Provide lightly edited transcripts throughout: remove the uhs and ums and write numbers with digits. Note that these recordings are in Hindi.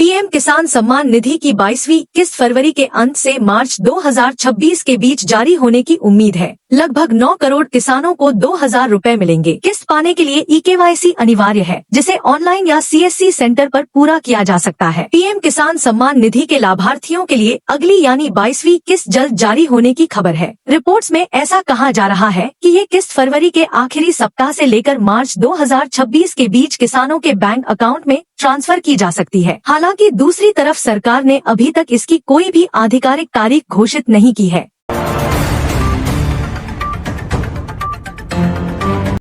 पीएम किसान सम्मान निधि की 22वीं किस्त फरवरी के अंत से मार्च 2026 के बीच जारी होने की उम्मीद है। लगभग 9 करोड़ किसानों को 2,000 रुपए मिलेंगे। किस्त पाने के लिए eKYC अनिवार्य है, जिसे ऑनलाइन या CSC सेंटर पर पूरा किया जा सकता है। पीएम किसान सम्मान निधि के लाभार्थियों के लिए अगली यानी 22वीं किस्त जल्द जारी होने की खबर है। रिपोर्ट्स में ऐसा कहा जा रहा है कि ये किस्त फरवरी के आखिरी सप्ताह से लेकर मार्च 2026 के बीच किसानों के बैंक अकाउंट में ट्रांसफर की जा सकती है। हालांकि दूसरी तरफ सरकार ने अभी तक इसकी कोई भी आधिकारिक तारीख घोषित नहीं की है।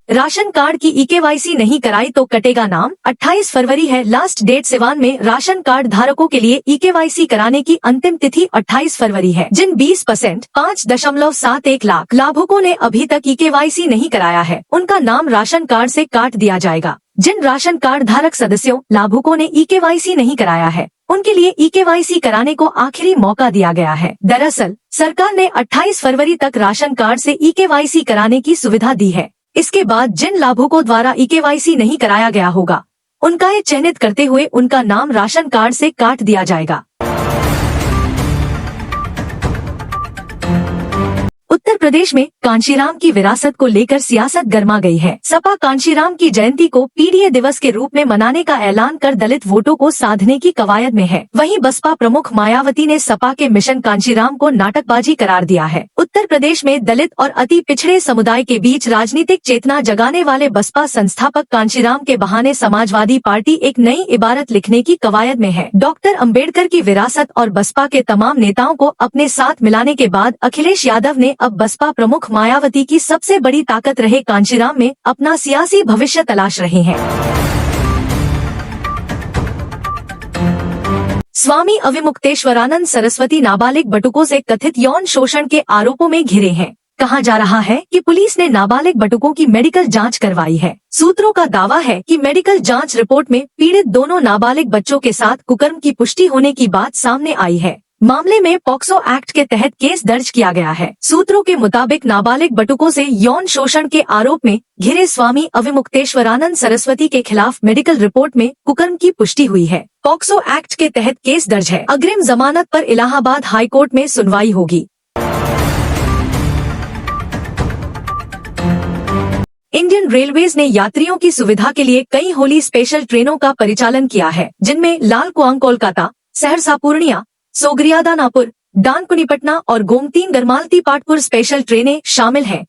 राशन कार्ड की eKYC नहीं कराई तो कटेगा नाम। 28 फरवरी है लास्ट डेट। सिवान में राशन कार्ड धारकों के लिए eKYC कराने की अंतिम तिथि 28 फरवरी है। जिन 20% 5.71 लाख लाभुकों ने अभी तक eKYC नहीं कराया है, उनका नाम राशन कार्ड से काट दिया जाएगा। जिन राशन कार्ड धारक सदस्यों लाभुकों ने eKYC नहीं कराया है, उनके लिए eKYC कराने को आखिरी मौका दिया गया है। दरअसल सरकार ने 28 फरवरी तक राशन कार्ड से eKYC कराने की सुविधा दी है। इसके बाद जिन लाभुकों द्वारा eKYC नहीं कराया गया होगा, उनका ये चयनित करते हुए उनका नाम राशन कार्ड से काट दिया जाएगा। उत्तर प्रदेश में कांशीराम की विरासत को लेकर सियासत गर्मा गई है। सपा कांशीराम की जयंती को पीडीए दिवस के रूप में मनाने का ऐलान कर दलित वोटों को साधने की कवायद में है। वहीं बसपा प्रमुख मायावती ने सपा के मिशन कांशीराम को नाटकबाजी करार दिया है। उत्तर प्रदेश में दलित और अति पिछड़े समुदाय के बीच राजनीतिक चेतना जगाने वाले बसपा संस्थापक कांशीराम के बहाने समाजवादी पार्टी एक नई इबारत लिखने की कवायद में है। डॉक्टर अंबेडकर की विरासत और बसपा के तमाम नेताओं को अपने साथ मिलाने के बाद अखिलेश यादव ने अब बसपा प्रमुख मायावती की सबसे बड़ी ताकत रहे कांशीराम में अपना सियासी भविष्य तलाश रहे हैं। स्वामी अविमुक्तेश्वरानंद सरस्वती नाबालिग बटुकों से कथित यौन शोषण के आरोपों में घिरे हैं। कहा जा रहा है कि पुलिस ने नाबालिग बटुकों की मेडिकल जांच करवाई है। सूत्रों का दावा है कि मेडिकल जांच रिपोर्ट में पीड़ित दोनों नाबालिग बच्चों के साथ कुकर्म की पुष्टि होने की बात सामने आई है। मामले में पॉक्सो एक्ट के तहत केस दर्ज किया गया है। सूत्रों के मुताबिक नाबालिग बटुकों से यौन शोषण के आरोप में घिरे स्वामी अविमुक्तेश्वरानंद सरस्वती के खिलाफ मेडिकल रिपोर्ट में कुकर्म की पुष्टि हुई है। पॉक्सो एक्ट के तहत केस दर्ज है। अग्रिम जमानत पर इलाहाबाद हाईकोर्ट में सुनवाई होगी। इंडियन रेलवेज ने यात्रियों की सुविधा के लिए कई होली स्पेशल ट्रेनों का परिचालन किया है, जिनमें लालकुआंग कोलकाता, सहरसा पूर्णिया, सोगरिया दानापुर, डानकुनी पटना और गोमतीन गरमालती पाटपुर स्पेशल ट्रेनें शामिल हैं।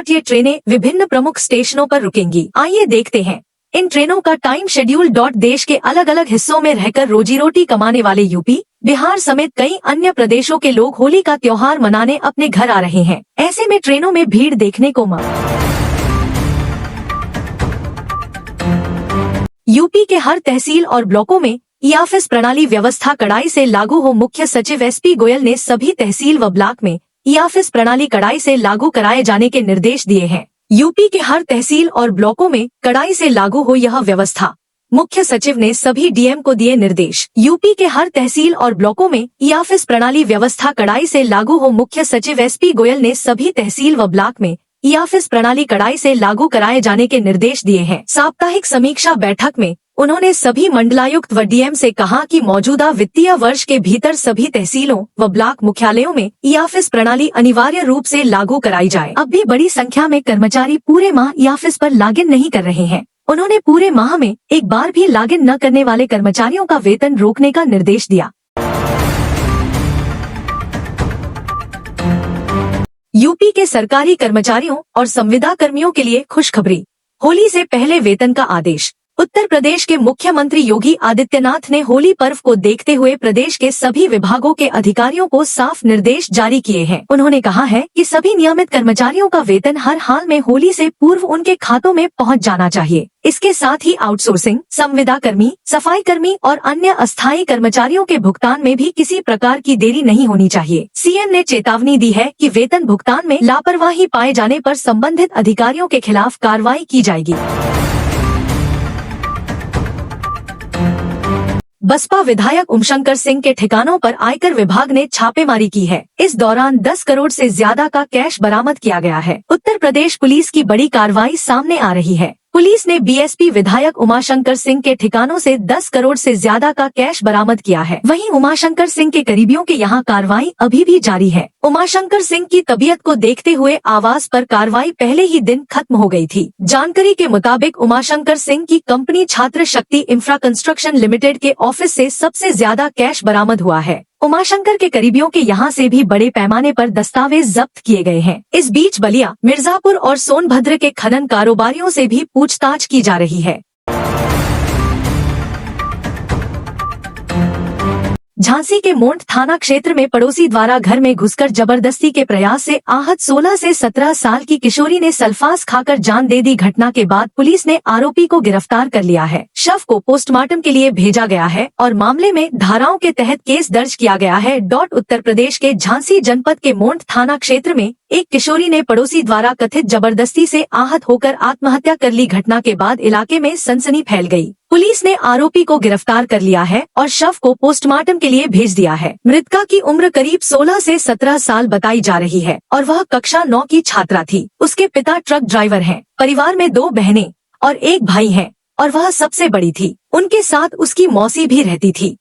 ये ट्रेनें विभिन्न प्रमुख स्टेशनों पर रुकेंगी। आइए देखते हैं इन ट्रेनों का टाइम शेड्यूल। देश के अलग अलग हिस्सों में रहकर रोजी रोटी कमाने वाले यूपी, बिहार समेत कई अन्य प्रदेशों के लोग होली का त्योहार मनाने अपने घर आ रहे हैं। ऐसे में ट्रेनों में भीड़ देखने को यूपी के हर तहसील और ब्लॉकों में ई-ऑफिस प्रणाली व्यवस्था कड़ाई से लागू हो। मुख्य सचिव SP गोयल ने सभी तहसील व ब्लॉक में ई-ऑफिस प्रणाली कड़ाई से लागू कराए जाने के निर्देश दिए हैं। यूपी के हर तहसील और ब्लॉकों में कड़ाई से लागू हो यह व्यवस्था। मुख्य सचिव ने सभी डीएम को दिए निर्देश। यूपी के हर तहसील और ब्लॉकों में ई-ऑफिस प्रणाली व्यवस्था कड़ाई से लागू हो। मुख्य सचिव SP गोयल ने सभी तहसील व ब्लॉक में ई-ऑफिस प्रणाली कड़ाई से लागू कराए जाने के निर्देश दिए हैं। साप्ताहिक समीक्षा बैठक में उन्होंने सभी मंडलायुक्त व डीएम से कहा कि मौजूदा वित्तीय वर्ष के भीतर सभी तहसीलों व ब्लॉक मुख्यालयों में ई-ऑफिस प्रणाली अनिवार्य रूप से लागू कराई जाए। अब भी बड़ी संख्या में कर्मचारी पूरे माह ई-ऑफिस पर लॉगिन नहीं कर रहे हैं। उन्होंने पूरे माह में एक बार भी लॉगिन न करने वाले कर्मचारियों का वेतन रोकने का निर्देश दिया। यूपी के सरकारी कर्मचारियों और संविदा कर्मियों के लिए खुशखबरी। होली से पहले वेतन का आदेश। उत्तर प्रदेश के मुख्यमंत्री योगी आदित्यनाथ ने होली पर्व को देखते हुए प्रदेश के सभी विभागों के अधिकारियों को साफ निर्देश जारी किए हैं। उन्होंने कहा है कि सभी नियमित कर्मचारियों का वेतन हर हाल में होली से पूर्व उनके खातों में पहुंच जाना चाहिए। इसके साथ ही आउटसोर्सिंग, संविदा कर्मी, सफाई कर्मी और अन्य अस्थायी कर्मचारियों के भुगतान में भी किसी प्रकार की देरी नहीं होनी चाहिए। सीएम ने चेतावनी दी है कि वेतन भुगतान में लापरवाही पाए जाने पर संबंधित अधिकारियों के खिलाफ कार्रवाई की जाएगी। बसपा विधायक उमाशंकर सिंह के ठिकानों पर आयकर विभाग ने छापेमारी की है। इस दौरान 10 करोड़ से ज्यादा का कैश बरामद किया गया है। उत्तर उत्तर प्रदेश पुलिस की बड़ी कार्रवाई सामने आ रही है। पुलिस ने बीएसपी विधायक उमाशंकर सिंह के ठिकानों से 10 करोड़ से ज्यादा का कैश बरामद किया है। वहीं उमाशंकर सिंह के करीबियों के यहाँ कार्रवाई अभी भी जारी है। उमाशंकर सिंह की तबीयत को देखते हुए आवास पर कार्रवाई पहले ही दिन खत्म हो गई थी। जानकारी के मुताबिक उमाशंकर सिंह की कंपनी छात्र शक्ति इंफ्रा कंस्ट्रक्शन लिमिटेड के ऑफिस से सबसे ज्यादा कैश बरामद हुआ है। उमाशंकर के करीबियों के यहाँ से भी बड़े पैमाने पर दस्तावेज जब्त किए गए हैं। इस बीच बलिया, मिर्जापुर और सोनभद्र के खनन कारोबारियों से भी पूछताछ की जा रही है। झांसी के मोंट थाना क्षेत्र में पड़ोसी द्वारा घर में घुसकर जबरदस्ती के प्रयास से आहत 16 से 17 साल की किशोरी ने सल्फास खाकर जान दे दी। घटना के बाद पुलिस ने आरोपी को गिरफ्तार कर लिया है। शव को पोस्टमार्टम के लिए भेजा गया है और मामले में धाराओं के तहत केस दर्ज किया गया है। उत्तर प्रदेश के झांसी जनपद के मोंट थाना क्षेत्र में एक किशोरी ने पड़ोसी द्वारा कथित जबरदस्ती से आहत होकर आत्महत्या कर ली। घटना के बाद इलाके में सनसनी फैल गई। पुलिस ने आरोपी को गिरफ्तार कर लिया है और शव को पोस्टमार्टम के लिए भेज दिया है। मृतका की उम्र करीब 16 से 17 साल बताई जा रही है और वह कक्षा 9 की छात्रा थी। उसके पिता ट्रक ड्राइवर हैं। परिवार में 2 बहनें और 1 भाई है और वह सबसे बड़ी थी। उनके साथ उसकी मौसी भी रहती थी।